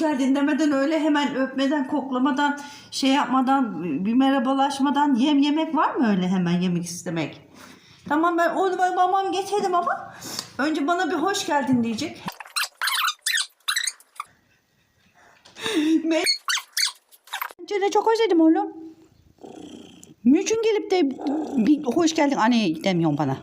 geldin demeden, öyle hemen öpmeden, koklamadan, şey yapmadan, bir merhabalaşmadan yemek var mı öyle hemen yemek istemek? Tamam, ben onu babam getirdim ama önce bana bir hoş geldin diyecek. Seni çok özledim oğlum. Niçin gelip de bir hoş geldin anne demiyorsun bana?